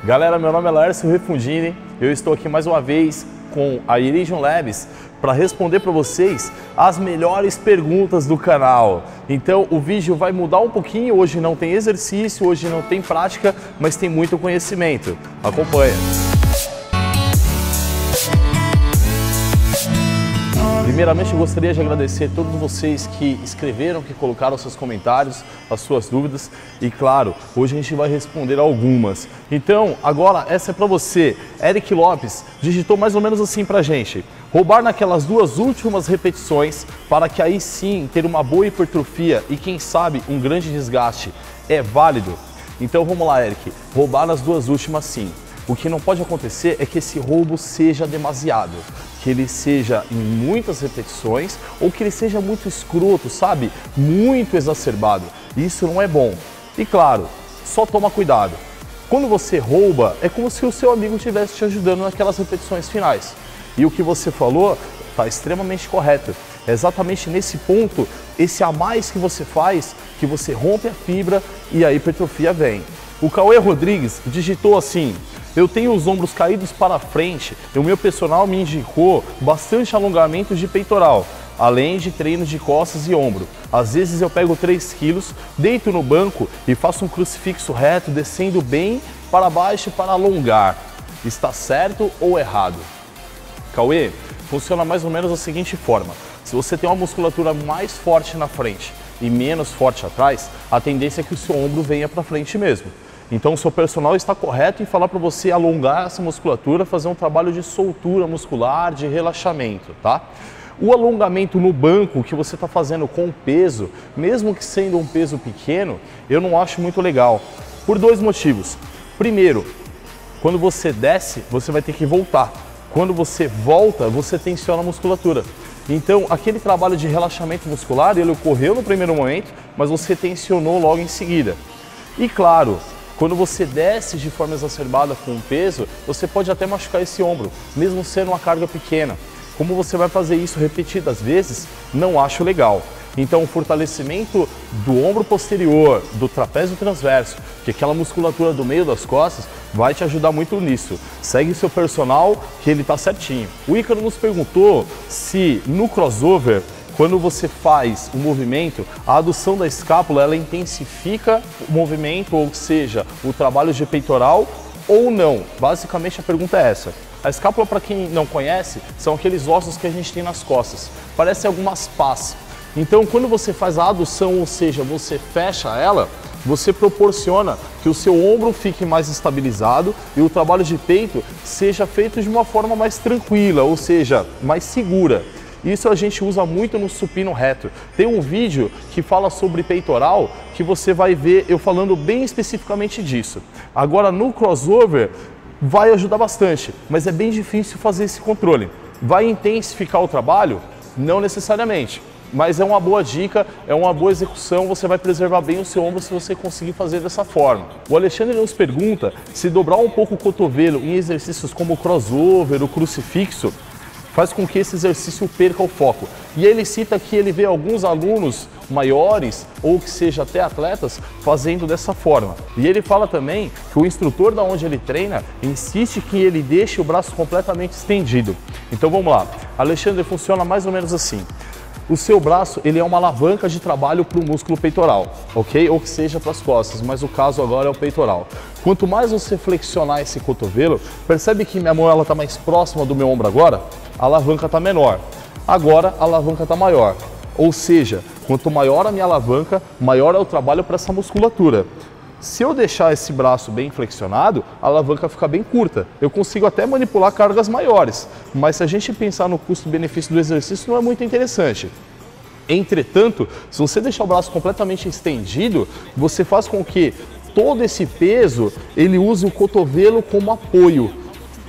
Galera, meu nome é Laércio Refundini, eu estou aqui mais uma vez com a Iridium Labs para responder para vocês as melhores perguntas do canal. Então o vídeo vai mudar um pouquinho, hoje não tem exercício, hoje não tem prática, mas tem muito conhecimento. Acompanha. Primeiramente, eu gostaria de agradecer a todos vocês que escreveram, que colocaram seus comentários, as suas dúvidas e, claro, hoje a gente vai responder algumas. Então, agora, essa é para você. Eric Lopes digitou mais ou menos assim para a gente: roubar naquelas duas últimas repetições para que aí sim ter uma boa hipertrofia e, quem sabe, um grande desgaste. É válido? Então, vamos lá, Eric. Roubar nas duas últimas, sim. O que não pode acontecer é que esse roubo seja demasiado, que ele seja em muitas repetições ou que ele seja muito escroto, sabe? Muito exacerbado. Isso não é bom. E claro, só toma cuidado. Quando você rouba, é como se o seu amigo estivesse te ajudando naquelas repetições finais. E o que você falou está extremamente correto. É exatamente nesse ponto, esse a mais que você faz, que você rompe a fibra e a hipertrofia vem. O Cauê Rodrigues digitou assim: eu tenho os ombros caídos para frente e o meu personal me indicou bastante alongamento de peitoral, além de treinos de costas e ombro. Às vezes eu pego 3 quilos, deito no banco e faço um crucifixo reto, descendo bem para baixo para alongar. Está certo ou errado? Cauê, funciona mais ou menos da seguinte forma: se você tem uma musculatura mais forte na frente e menos forte atrás, a tendência é que o seu ombro venha para frente mesmo. Então o seu personal está correto em falar para você alongar essa musculatura, fazer um trabalho de soltura muscular, de relaxamento, tá? O alongamento no banco que você está fazendo com peso, mesmo que sendo um peso pequeno, eu não acho muito legal, por dois motivos. Primeiro, quando você desce, você vai ter que voltar. Quando você volta, você tensiona a musculatura. Então, aquele trabalho de relaxamento muscular, ele ocorreu no primeiro momento, mas você tensionou logo em seguida. E claro, quando você desce de forma exacerbada com o peso, você pode até machucar esse ombro, mesmo sendo uma carga pequena. Como você vai fazer isso repetidas vezes, não acho legal. Então o fortalecimento do ombro posterior, do trapézio transverso, que é aquela musculatura do meio das costas, vai te ajudar muito nisso. Segue seu personal, que ele está certinho. O Ícaro nos perguntou se no crossover, quando você faz o movimento, a adução da escápula ela intensifica o movimento, ou seja, o trabalho de peitoral ou não. Basicamente a pergunta é essa. A escápula, para quem não conhece, são aqueles ossos que a gente tem nas costas. Parecem algumas pás. Então, quando você faz a adução, ou seja, você fecha ela, você proporciona que o seu ombro fique mais estabilizado e o trabalho de peito seja feito de uma forma mais tranquila, ou seja, mais segura. Isso a gente usa muito no supino reto. Tem um vídeo que fala sobre peitoral que você vai ver eu falando bem especificamente disso. Agora no crossover vai ajudar bastante, mas é bem difícil fazer esse controle. Vai intensificar o trabalho? Não necessariamente, mas é uma boa dica, é uma boa execução, você vai preservar bem o seu ombro se você conseguir fazer dessa forma. O Alexandre nos pergunta se dobrar um pouco o cotovelo em exercícios como o crossover, o crucifixo, faz com que esse exercício perca o foco. E ele cita que ele vê alguns alunos maiores, ou que seja até atletas, fazendo dessa forma. E ele fala também que o instrutor da onde ele treina insiste que ele deixe o braço completamente estendido. Então vamos lá. Alexandre, funciona mais ou menos assim. O seu braço ele é uma alavanca de trabalho para o músculo peitoral, ok? Ou que seja para as costas, mas o caso agora é o peitoral. Quanto mais você flexionar esse cotovelo, percebe que minha mão está mais próxima do meu ombro agora? A alavanca está menor. Agora a alavanca está maior. Ou seja, quanto maior a minha alavanca, maior é o trabalho para essa musculatura. Se eu deixar esse braço bem flexionado, a alavanca fica bem curta. Eu consigo até manipular cargas maiores, mas se a gente pensar no custo-benefício do exercício, não é muito interessante. Entretanto, se você deixar o braço completamente estendido, você faz com que todo esse peso ele use o cotovelo como apoio.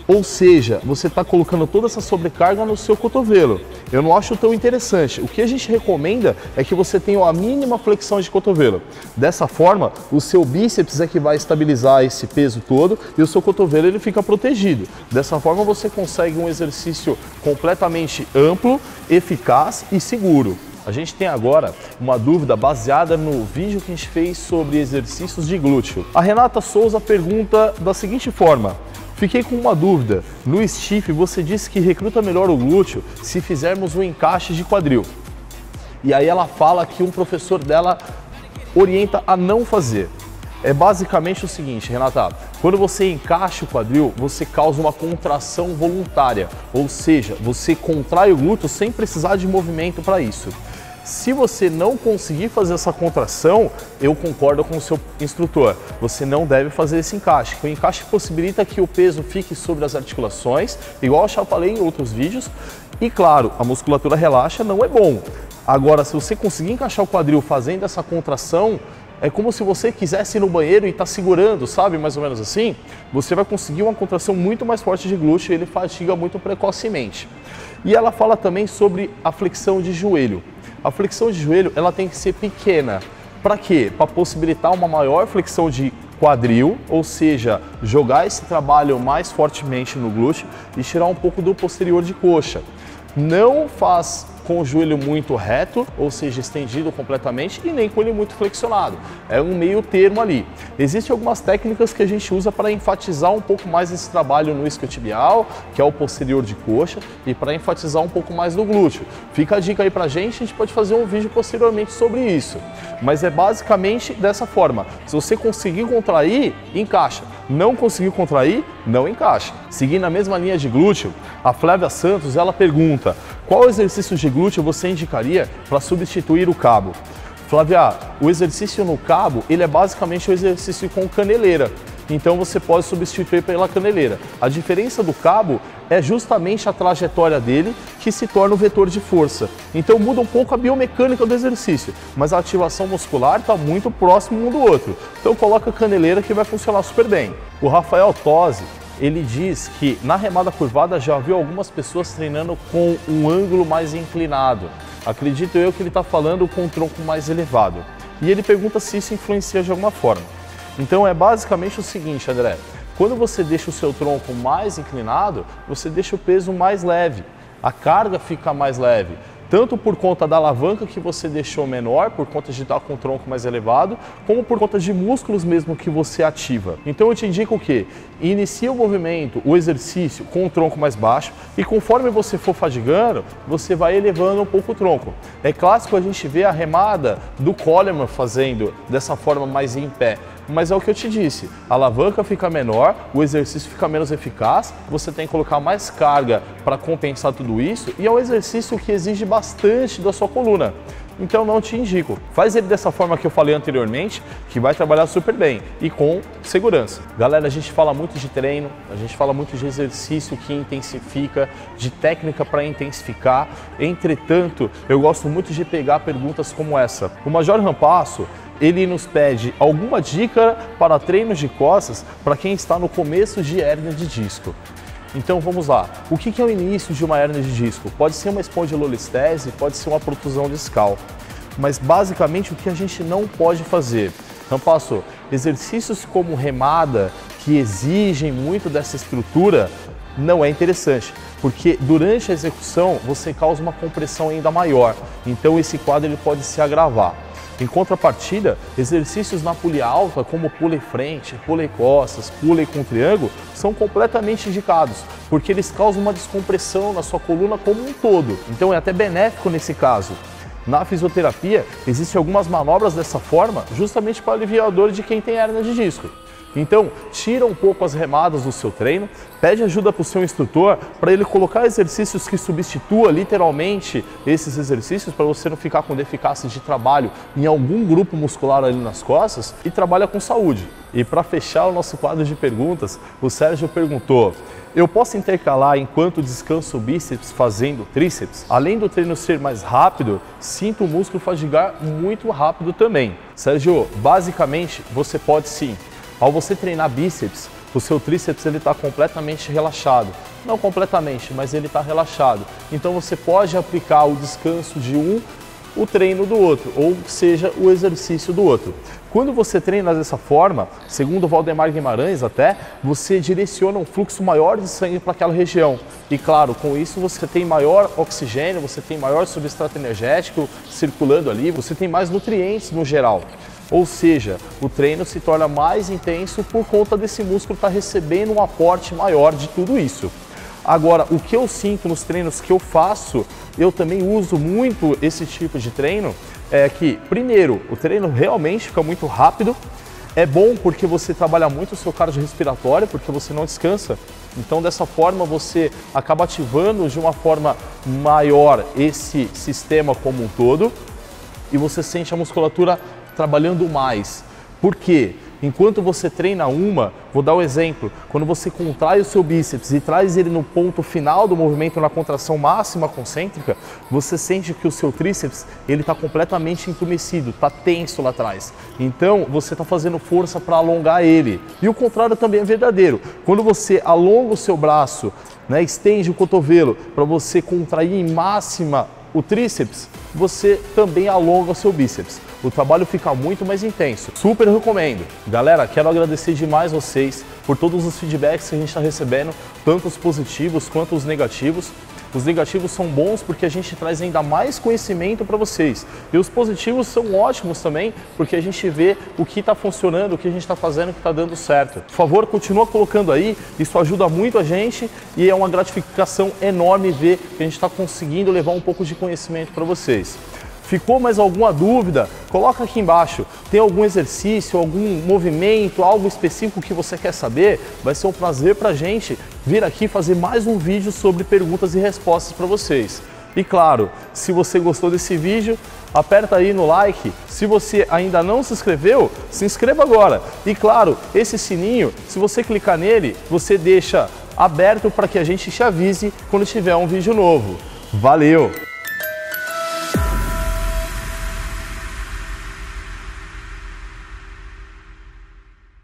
Ou seja, você está colocando toda essa sobrecarga no seu cotovelo. Eu não acho tão interessante. O que a gente recomenda é que você tenha a mínima flexão de cotovelo. Dessa forma, o seu bíceps é que vai estabilizar esse peso todo e o seu cotovelo ele fica protegido. Dessa forma, você consegue um exercício completamente amplo, eficaz e seguro. A gente tem agora uma dúvida baseada no vídeo que a gente fez sobre exercícios de glúteo. A Renata Souza pergunta da seguinte forma: fiquei com uma dúvida, no stiff você disse que recruta melhor o glúteo se fizermos um encaixe de quadril. E aí ela fala que um professor dela orienta a não fazer. É basicamente o seguinte, Renata, quando você encaixa o quadril, você causa uma contração voluntária, ou seja, você contrai o glúteo sem precisar de movimento para isso. Se você não conseguir fazer essa contração, eu concordo com o seu instrutor, você não deve fazer esse encaixe. O encaixe possibilita que o peso fique sobre as articulações, igual eu já falei em outros vídeos, e claro, a musculatura relaxa, não é bom. Agora, se você conseguir encaixar o quadril fazendo essa contração, é como se você quisesse ir no banheiro e tá segurando, sabe? Mais ou menos assim. Você vai conseguir uma contração muito mais forte de glúteo e ele fatiga muito precocemente. E ela fala também sobre a flexão de joelho. A flexão de joelho, ela tem que ser pequena. Para quê? Para possibilitar uma maior flexão de quadril, ou seja, jogar esse trabalho mais fortemente no glúteo e tirar um pouco do posterior de coxa. Não faz com o joelho muito reto, ou seja, estendido completamente, e nem com ele muito flexionado. É um meio termo ali. Existem algumas técnicas que a gente usa para enfatizar um pouco mais esse trabalho no isquiotibial, que é o posterior de coxa, e para enfatizar um pouco mais no glúteo. Fica a dica aí pra gente, a gente pode fazer um vídeo posteriormente sobre isso. Mas é basicamente dessa forma. Se você conseguir contrair, encaixa. Não conseguir contrair, não encaixa. Seguindo a mesma linha de glúteo, a Flávia Santos, ela pergunta: qual exercício de glúteo você indicaria para substituir o cabo? Flávia, o exercício no cabo, ele é basicamente o exercício com caneleira. Então você pode substituir pela caneleira. A diferença do cabo é justamente a trajetória dele que se torna o vetor de força. Então muda um pouco a biomecânica do exercício, mas a ativação muscular está muito próximo um do outro. Então coloca a caneleira que vai funcionar super bem. O Rafael Tosi, ele diz que na remada curvada já viu algumas pessoas treinando com um ângulo mais inclinado. Acredito eu que ele está falando com um tronco mais elevado. E ele pergunta se isso influencia de alguma forma. Então é basicamente o seguinte, André, quando você deixa o seu tronco mais inclinado, você deixa o peso mais leve, a carga fica mais leve, tanto por conta da alavanca que você deixou menor, por conta de estar com o tronco mais elevado, como por conta de músculos mesmo que você ativa. Então eu te indico o quê? Inicia o movimento, o exercício com o tronco mais baixo e conforme você for fadigando, você vai elevando um pouco o tronco. É clássico a gente ver a remada do Coleman fazendo dessa forma mais em pé. Mas é o que eu te disse, a alavanca fica menor, o exercício fica menos eficaz, você tem que colocar mais carga para compensar tudo isso e é um exercício que exige bastante da sua coluna. Então não te indico. Faz ele dessa forma que eu falei anteriormente, que vai trabalhar super bem e com segurança. Galera, a gente fala muito de treino, a gente fala muito de exercício que intensifica, de técnica para intensificar. Entretanto, eu gosto muito de pegar perguntas como essa. O Major Rampasso, ele nos pede alguma dica para treinos de costas para quem está no começo de hérnia de disco. Então vamos lá, o que é o início de uma hérnia de disco? Pode ser uma espondilolistese, pode ser uma protusão discal, mas basicamente o que a gente não pode fazer? Rampasso, exercícios como remada, que exigem muito dessa estrutura, não é interessante, porque durante a execução você causa uma compressão ainda maior, então esse quadro ele pode se agravar. Em contrapartida, exercícios na polia alta, como pulei frente, pulei costas, pulei com triângulo, são completamente indicados, porque eles causam uma descompressão na sua coluna como um todo. Então é até benéfico nesse caso. Na fisioterapia, existem algumas manobras dessa forma, justamente para aliviar a dor de quem tem hérnia de disco. Então, tira um pouco as remadas do seu treino, pede ajuda para o seu instrutor para ele colocar exercícios que substitua literalmente esses exercícios para você não ficar com deficácia de trabalho em algum grupo muscular ali nas costas e trabalha com saúde. E para fechar o nosso quadro de perguntas, o Sérgio perguntou: eu posso intercalar enquanto descanso o bíceps fazendo tríceps? Além do treino ser mais rápido, sinto o músculo fadigar muito rápido também. Sérgio, basicamente você pode sim. Ao você treinar bíceps, o seu tríceps ele está completamente relaxado. Não completamente, mas ele está relaxado. Então você pode aplicar o descanso de um, o treino do outro, ou seja, o exercício do outro. Quando você treina dessa forma, segundo o Valdemar Guimarães até, você direciona um fluxo maior de sangue para aquela região. E claro, com isso você tem maior oxigênio, você tem maior substrato energético circulando ali, você tem mais nutrientes no geral. Ou seja, o treino se torna mais intenso por conta desse músculo estar recebendo um aporte maior de tudo isso. Agora, o que eu sinto nos treinos que eu faço, eu também uso muito esse tipo de treino, é que, primeiro, o treino realmente fica muito rápido, é bom porque você trabalha muito o seu cardiorrespiratório, porque você não descansa, então dessa forma você acaba ativando de uma forma maior esse sistema como um todo e você sente a musculatura trabalhando mais. Por quê? Enquanto você treina vou dar um exemplo, quando você contrai o seu bíceps e traz ele no ponto final do movimento, na contração máxima concêntrica, você sente que o seu tríceps está completamente entumecido, está tenso lá atrás. Então você está fazendo força para alongar ele. E o contrário também é verdadeiro. Quando você alonga o seu braço, estende o cotovelo para você contrair em máxima o tríceps, você também alonga o seu bíceps. O trabalho fica muito mais intenso. Super recomendo. Galera, quero agradecer demais vocês por todos os feedbacks que a gente está recebendo, tanto os positivos quanto os negativos. Os negativos são bons porque a gente traz ainda mais conhecimento para vocês. E os positivos são ótimos também, porque a gente vê o que está funcionando, o que a gente está fazendo, o que está dando certo. Por favor, continua colocando aí, isso ajuda muito a gente e é uma gratificação enorme ver que a gente está conseguindo levar um pouco de conhecimento para vocês. Ficou mais alguma dúvida? Coloca aqui embaixo. Tem algum exercício, algum movimento, algo específico que você quer saber? Vai ser um prazer pra gente vir aqui fazer mais um vídeo sobre perguntas e respostas para vocês. E claro, se você gostou desse vídeo, aperta aí no like. Se você ainda não se inscreveu, se inscreva agora. E claro, esse sininho, se você clicar nele, você deixa aberto para que a gente te avise quando tiver um vídeo novo. Valeu!